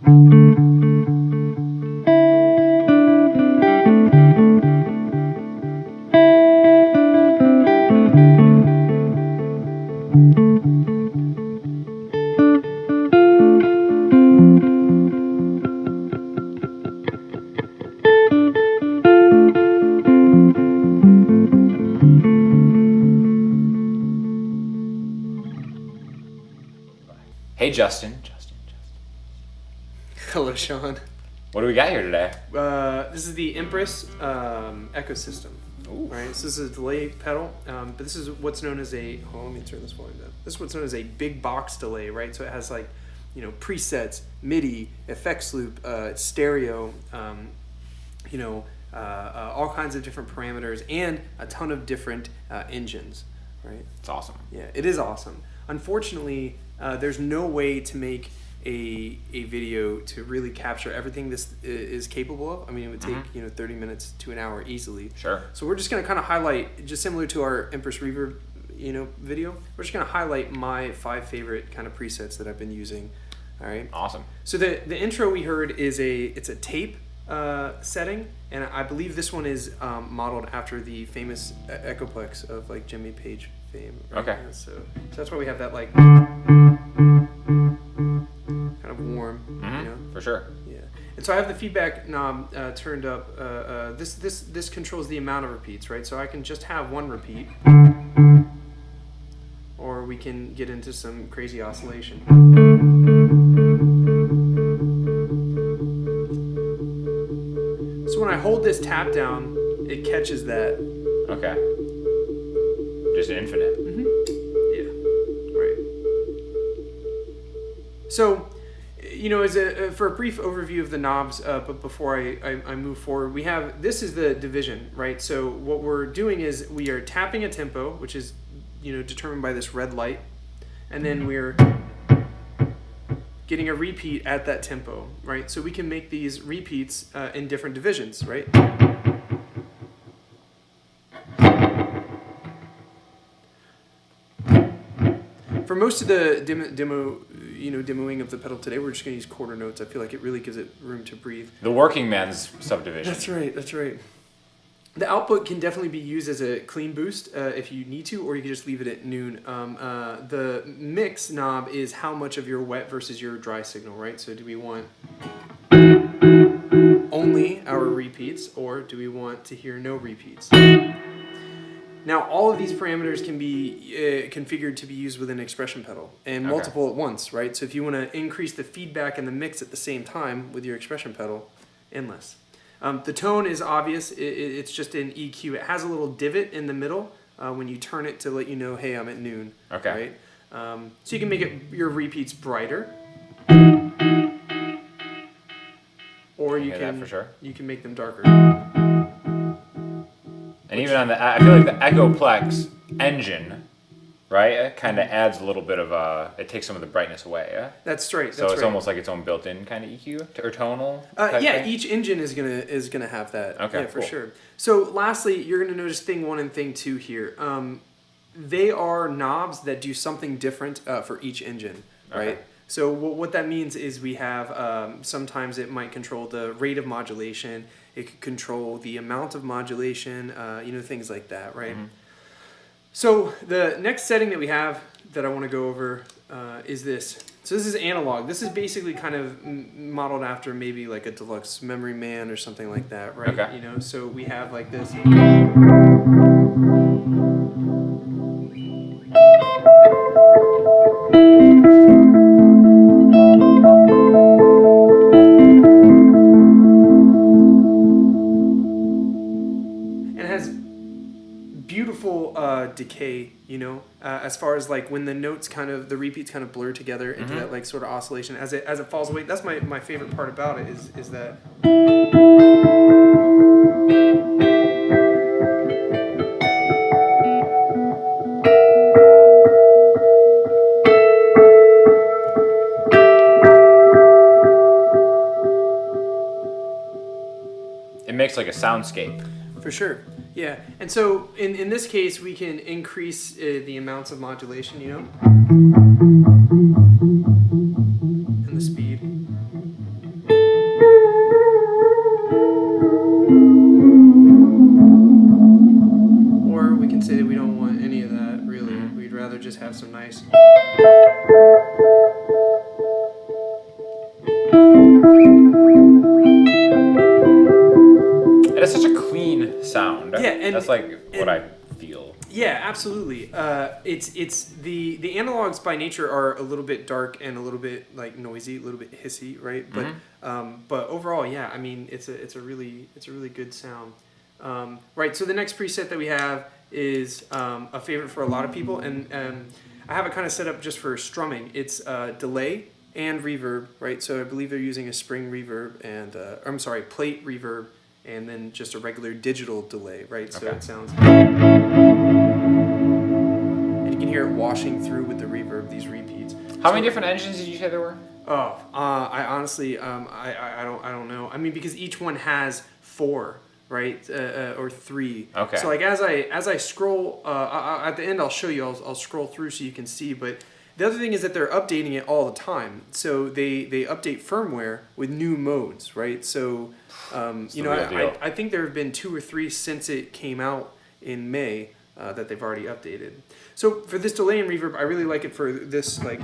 Hey, Justin. Hello, Sean. What do we got here today? This is the Empress Ecosystem. Ooh. Right, so this is a delay pedal, but this is what's known as a. Hold on, let me turn this volume down. This is what's known as a big box delay, right? So it has like, presets, MIDI, effects loop, stereo, all kinds of different parameters, and a ton of different engines, right? It's awesome. Yeah, it is awesome. Unfortunately, there's no way to make a video to really capture everything this is capable of. I mean, it would take 30 minutes to an hour easily. Sure. So we're just going to kind of highlight, just similar to our Empress Reverb video, we're just going to highlight my 5 favorite kind of presets that I've been using. All right. Awesome. So the intro we heard is it's a tape setting, and I believe this one is modeled after the famous Echoplex of like Jimmy Page fame. Right? Okay. So that's why we have that like kind of warm, For sure. Yeah. And so I have the feedback knob turned up. This controls the amount of repeats, right? So I can just have one repeat, or we can get into some crazy oscillation. So when I hold this tap down, it catches that. Okay. Just infinite. Yeah. Right. So, for a brief overview of the knobs, but before I move forward, this is the division, right? So what we're doing is we are tapping a tempo, which is, determined by this red light, and then we're getting a repeat at that tempo, right? So we can make these repeats in different divisions, right? For most of the demoing of the pedal today, we're just going to use quarter notes. I feel like it really gives it room to breathe. The working man's subdivision. That's right. The output can definitely be used as a clean boost if you need to, or you can just leave it at noon. The mix knob is how much of your wet versus your dry signal, right? So do we want only our repeats, or do we want to hear no repeats? Now, all of these parameters can be configured to be used with an expression pedal, and multiple at once, right? So if you want to increase the feedback and the mix at the same time with your expression pedal, endless. The tone is obvious. It's just an EQ. It has a little divot in the middle when you turn it to let you know, hey, I'm at noon. Okay. Right? So you can make your repeats brighter, or you can for sure. You can make them darker. And even on I feel like the Echoplex engine, right? It kind of adds a little bit of it takes some of the brightness away. Yeah. That's right. So it's almost like its own built-in kind of EQ or tonal. Yeah, each engine is gonna have that. Okay, yeah, for cool. sure. So lastly, you're gonna notice thing 1 and thing 2 here. They are knobs that do something different for each engine, right? Okay. So what that means is we have sometimes it might control the rate of modulation. It could control the amount of modulation. Things like that, right? Mm-hmm. So the next setting that we have that I want to go over is this. So this is analog. This is basically kind of modeled after maybe like a deluxe Memory Man or something like that, right? Okay. So we have like this. Beautiful decay, as far as like when the notes the repeats kind of blur together into that like sort of oscillation as it falls away. That's my favorite part about it is that. It makes like a soundscape. For sure. Yeah, and so in this case, we can increase the amounts of modulation, and the speed. just have some nice. It has such a clean sound. Yeah, and that's like what I feel. Yeah, absolutely. It's the analogs by nature are a little bit dark and a little bit like noisy, a little bit hissy, right? But overall, yeah, I mean it's a really good sound. Right. So the next preset that we have is a favorite for a lot of people, and I have it kind of set up just for strumming. It's delay and reverb, right? So I believe they're using a spring reverb and I'm sorry, plate reverb, and then just a regular digital delay, right? So it sounds. And you can hear it washing through with the reverb, these repeats. How many different engines did you say there were? Oh, I honestly, I don't know. I mean, because each one has 4, right, or 3. Okay. So like as I scroll, at the end I'll show you. I'll scroll through so you can see. But the other thing is that they're updating it all the time. So they update firmware with new modes, right? So I think there have been 2 or 3 since it came out in May that they've already updated. So for this delay and reverb, I really like it for this like.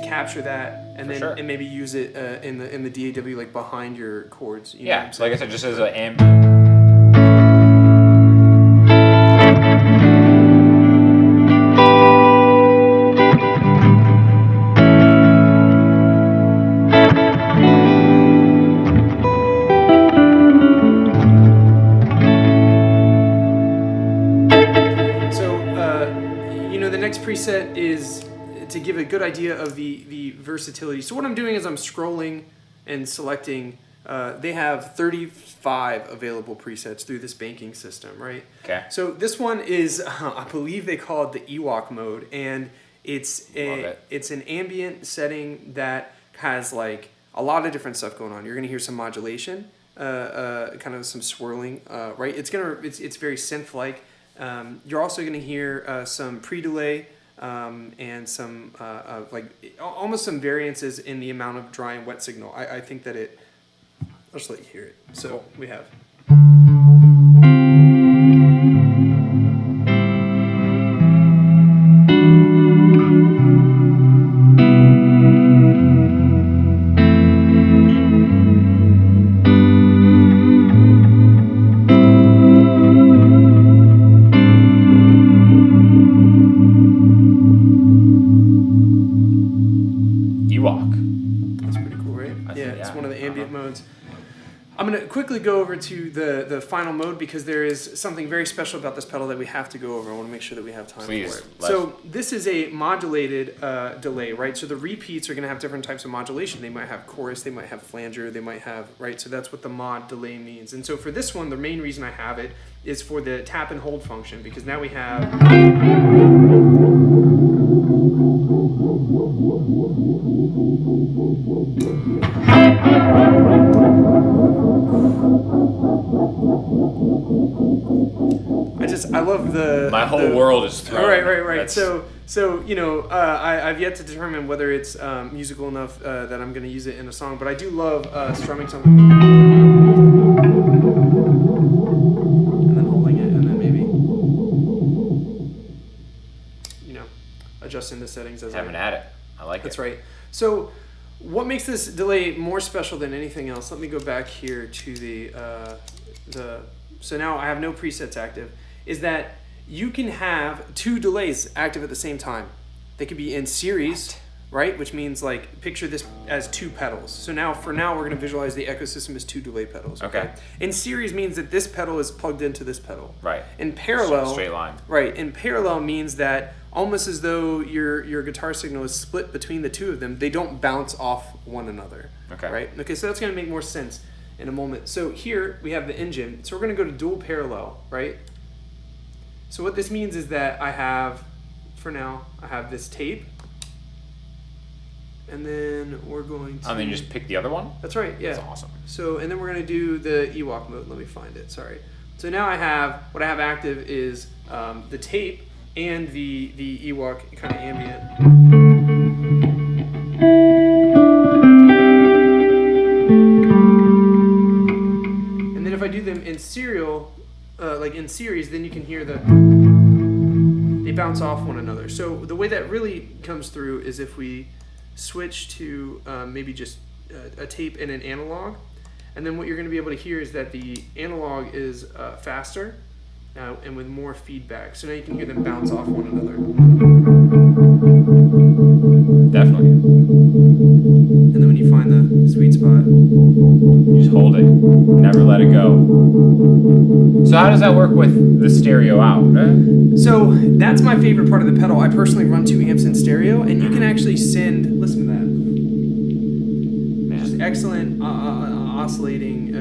Capture that and then and maybe use it in the DAW like behind your chords. You know so like I said, just as an amp. So the next preset is to give a good idea of the versatility. So what I'm doing is I'm scrolling and selecting. They have 35 available presets through this banking system, right? Okay. So this one is, I believe they call it the Ewok mode, and it's an ambient setting that has like a lot of different stuff going on. You're gonna hear some modulation, kind of some swirling, right? It's very synth-like. You're also gonna hear some pre-delay. And some like almost some variances in the amount of dry and wet signal. I think that I'll just let you hear it. So we have. That's pretty cool, right? It's one of the ambient modes. I'm going to quickly go over to the final mode because there is something very special about this pedal that we have to go over. I want to make sure that we have time for it. So this is a modulated delay, right? So the repeats are going to have different types of modulation. They might have chorus, they might have flanger, they might have, right? So that's what the mod delay means. And so for this one, the main reason I have it is for the tap and hold function because now we have... I love the... My whole world is thrown. Right. That's... So I've yet to determine whether it's musical enough that I'm going to use it in a song, but I do love strumming something. And then holding it, and then maybe, adjusting the settings as Having at it. I like it. That's right. So what makes this delay more special than anything else? Let me go back here to the so now I have no presets active, is that you can have 2 delays active at the same time. They could be in series, right? Which means like picture this as 2 pedals. So now we're going to visualize the Echosystem as 2 delay pedals. Okay. In series means that this pedal is plugged into this pedal. Right. In parallel, straight line. Right. In parallel means that almost as though your guitar signal is split between the 2 of them, they don't bounce off one another. Okay. Right. Okay. So that's going to make more sense in a moment. So here we have the engine. So we're going to go to dual parallel, right? So what this means is that I have this tape, and then we're going to... And then you just pick the other one? That's right, yeah. That's awesome. So, and then we're going to do the Ewok mode. Let me find it, sorry. So now what I have active is the tape and the Ewok kind of ambient. in serial, like in series, then you can hear they bounce off one another. So the way that really comes through is if we switch to maybe just a tape and an analog, and then what you're going to be able to hear is that the analog is faster and with more feedback. So now you can hear them bounce off one another. Definitely. And then when you find the sweet spot, You just hold it. Never let it go. So how does that work with the stereo out? so that's my favorite part of the pedal. I personally run 2 amps in stereo, and you can actually send. Listen to that. Just excellent oscillating,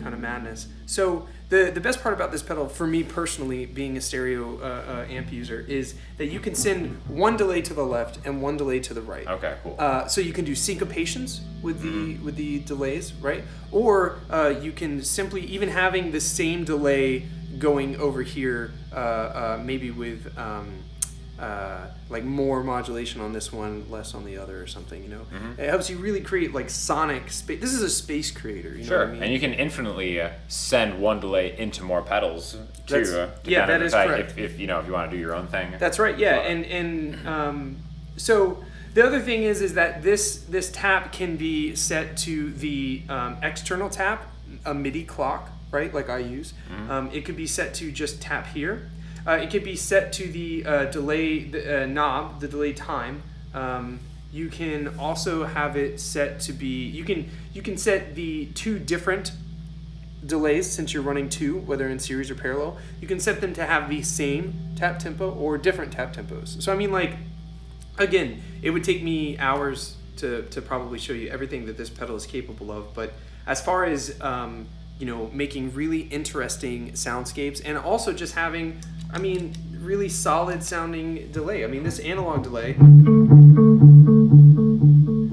kind of madness. So the best part about this pedal, for me personally, being a stereo amp user, is that you can send one delay to the left and one delay to the right. Okay, cool. So you can do syncopations with the delays, right? Or you can simply, even having the same delay going over here, maybe with like more modulation on this one, less on the other, or something. It helps you really create like sonic space. This is a space creator. You know what I mean? And you can infinitely send one delay into more pedals too. That is correct. If you want to do your own thing. That's right. Yeah, and so the other thing is that this tap can be set to the external tap, a MIDI clock, right? Like I use. It could be set to just tap here. It could be set to the delay knob, the delay time. You can also have it set to be. You can set the 2 different delays, since you're running 2, whether in series or parallel. You can set them to have the same tap tempo or different tap tempos. So I mean, like, again, it would take me hours to probably show you everything that this pedal is capable of. But as far as making really interesting soundscapes, and also just having, really solid sounding delay. This analog delay.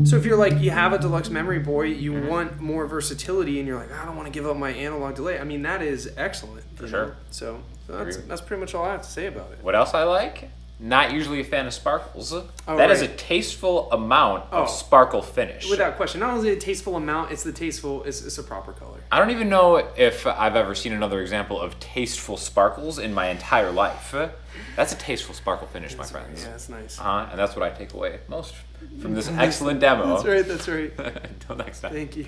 So if you're like, you have a deluxe memory boy, you want more versatility, and you're like, I don't want to give up my analog delay. That is excellent. For sure. So that's pretty much all I have to say about it. What else I like? Not usually a fan of sparkles. Oh, that is right. a tasteful amount of sparkle finish. Without question. Not only is it a tasteful amount, it's a proper color. I don't even know if I've ever seen another example of tasteful sparkles in my entire life. That's a tasteful sparkle finish, my friends. Yeah, that's nice. And that's what I take away most from this excellent demo. That's right. Until next time. Thank you.